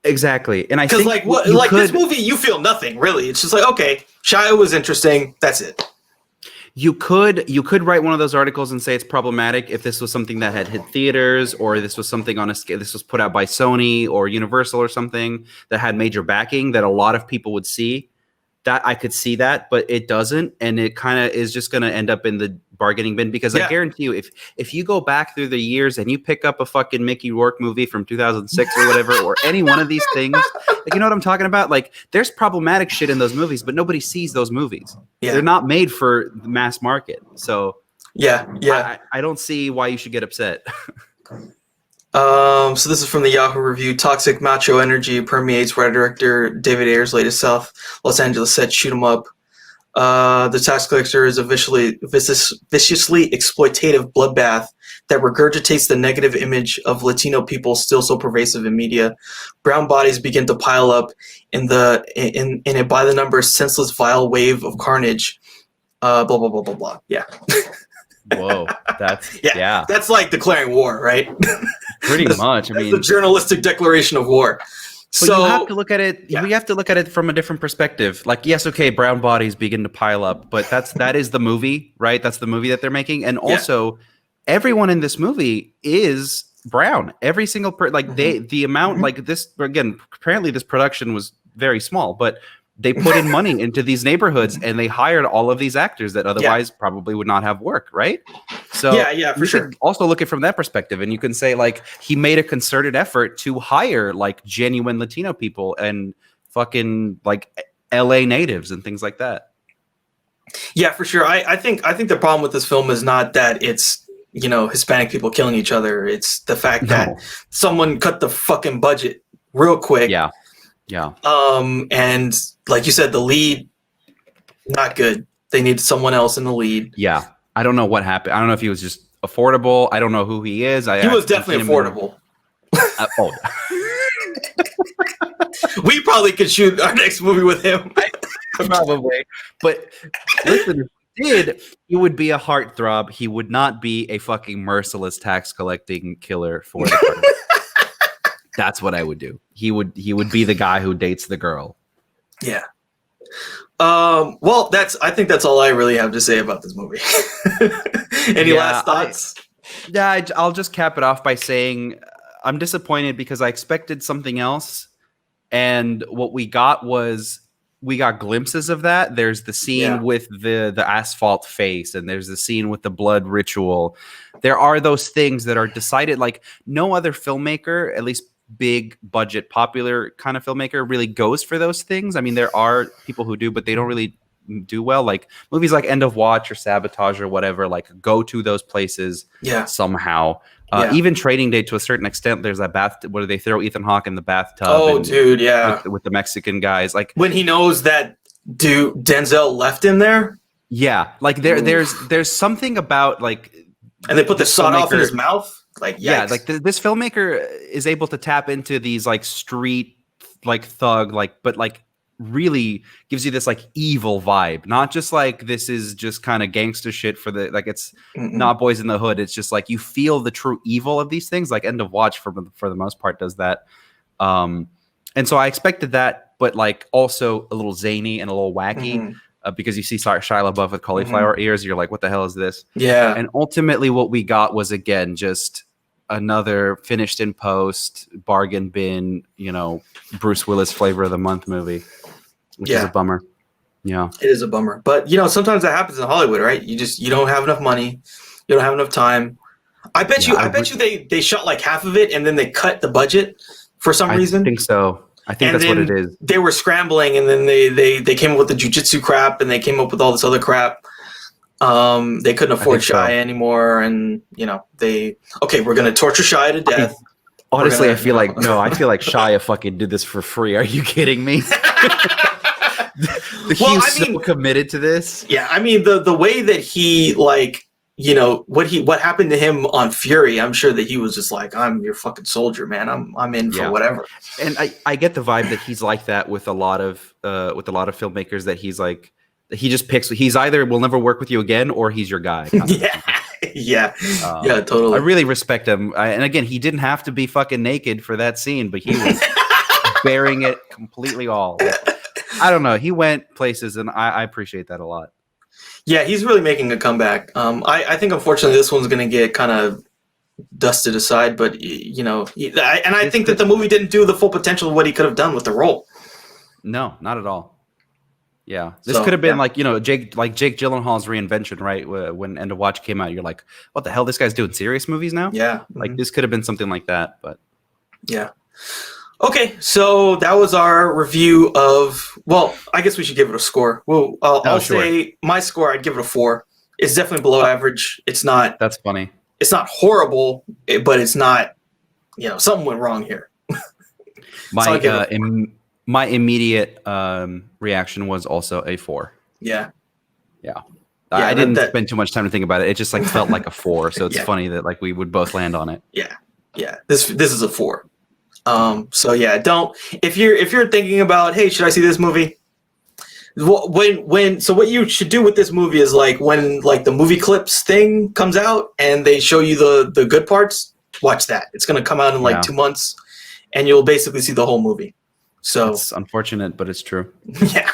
Exactly. And I because think this movie, you feel nothing really. It's just like, okay, Shia was interesting. That's it. You could write one of those articles and say it's problematic if this was something that had hit theaters, or this was something on a scale, this was put out by Sony or Universal or something that had major backing that a lot of people would see. That I could see that, but it doesn't, and it kind of is just going to end up in the bargaining bin because I guarantee you, if you go back through the years and you pick up a fucking Mickey Rourke movie from 2006 or whatever, or any one of these things, like, you know what I'm talking about? Like, there's problematic shit in those movies, but nobody sees those movies. Yeah. They're not made for the mass market, so I don't see why you should get upset. So this is from the Yahoo review. Toxic macho energy permeates writer-director David Ayer's latest South Los Angeles set, Shoot 'em Up. The tax collector is a viciously exploitative bloodbath that regurgitates the negative image of Latino people still so pervasive in media. Brown bodies begin to pile up in a by the numbers senseless vile wave of carnage. Blah blah blah blah blah. Yeah. Whoa, that's that's like declaring war, right? Pretty much. I mean, the journalistic declaration of war. But you have to look at it. We have to look at it from a different perspective. Like, yes, okay, brown bodies begin to pile up, but that is the movie, right? That's the movie that they're making, and also everyone in this movie is brown. Every single the amount like this again. Apparently, this production was very small, but they put in money into these neighborhoods and they hired all of these actors that otherwise probably would not have work, right? So for sure. Also look at it from that perspective, and you can say like he made a concerted effort to hire like genuine Latino people and fucking like LA natives and things like that. Yeah, for sure. I think the problem with this film is not that it's, you know, Hispanic people killing each other. It's the fact that someone cut the fucking budget real quick. Yeah. And like you said, the lead, not good. They need someone else in the lead. Yeah. I don't know what happened. I don't know if he was just affordable. I don't know who he is. He was definitely affordable. We probably could shoot our next movie with him. Probably. But listen, if he did, he would be a heartthrob. He would not be a fucking merciless tax collecting killer for the party. That's what I would do. He would be the guy who dates the girl. Yeah. Well, I think that's all I really have to say about this movie. Any last thoughts? I'll just cap it off by saying I'm disappointed because I expected something else, and what we got glimpses of that. There's the scene with the asphalt face, and there's the scene with the blood ritual. There are those things that are decided, like no other filmmaker, at least big budget, popular kind of filmmaker, really goes for those things. I mean, there are people who do, but they don't really do well. Like movies like End of Watch or Sabotage or whatever, like go to those places somehow. Even Training Day to a certain extent, there's that where they throw Ethan Hawke in the bathtub. Oh, dude, yeah. With the Mexican guys. Like when he knows that Denzel left him there. Yeah. Like there's something about like, and they put the sawed off in his mouth. Like, yikes. Like this filmmaker is able to tap into these like street, like thug, like, but like really gives you this like evil vibe. Not just like this is just kind of gangster shit for the like it's not Boys in the Hood. It's just like you feel the true evil of these things. Like End of Watch for the most part does that. And so I expected that, but like also a little zany and a little wacky. Because you see Shia LaBeouf with cauliflower ears, you're like, what the hell is this? Yeah. And ultimately what we got was, again, just another finished in post, bargain bin, you know, Bruce Willis flavor of the month movie, which is a bummer. Yeah. It is a bummer. But, you know, sometimes that happens in Hollywood, right? You don't have enough money. You don't have enough time. I bet you they shot like half of it and then they cut the budget for some reason. I think so. I think that's what it is. They were scrambling, and then they came up with the jujitsu crap, and they came up with all this other crap. They couldn't afford Shia anymore, and you know we're gonna torture Shia to death. Honestly, I feel like Shia fucking did this for free. Are you kidding me? He was so committed to this. Yeah, I mean the way that he like. You know what happened to him on Fury. I'm sure that he was just like, I'm your fucking soldier, man. I'm in for whatever. And I get the vibe that he's like that with a lot of filmmakers, that he's like he just picks. He's either will never work with you again, or he's your guy. Yeah, totally. I really respect him. And again, he didn't have to be fucking naked for that scene, but he was bearing it completely all. I don't know. He went places, and I appreciate that a lot. Yeah, he's really making a comeback. I think unfortunately this one's going to get kind of dusted aside, but I think that the movie didn't do the full potential of what he could have done with the role. No, not at all. Yeah, this could have been like Jake Gyllenhaal's reinvention, right? When End of Watch came out, you're like, what the hell? This guy's doing serious movies now? Yeah, like this could have been something like that, but yeah. Okay, so that was our review of. Well, I guess we should give it a score. Well, I'll say my score. I'd give it a 4. It's definitely below average. It's not. That's funny. It's not horrible, but it's not. Something went wrong here. My immediate reaction was also a 4. Yeah. I didn't spend too much time to think about it. It just like felt like a 4. So it's funny that like we would both land on it. Yeah. This is a 4. So yeah, don't if you're thinking about, hey, should I see this movie? So what you should do with this movie is like when like the movie clips thing comes out and they show you the good parts, watch that. It's gonna come out in like 2 months, and you'll basically see the whole movie. So it's unfortunate, but it's true. Yeah.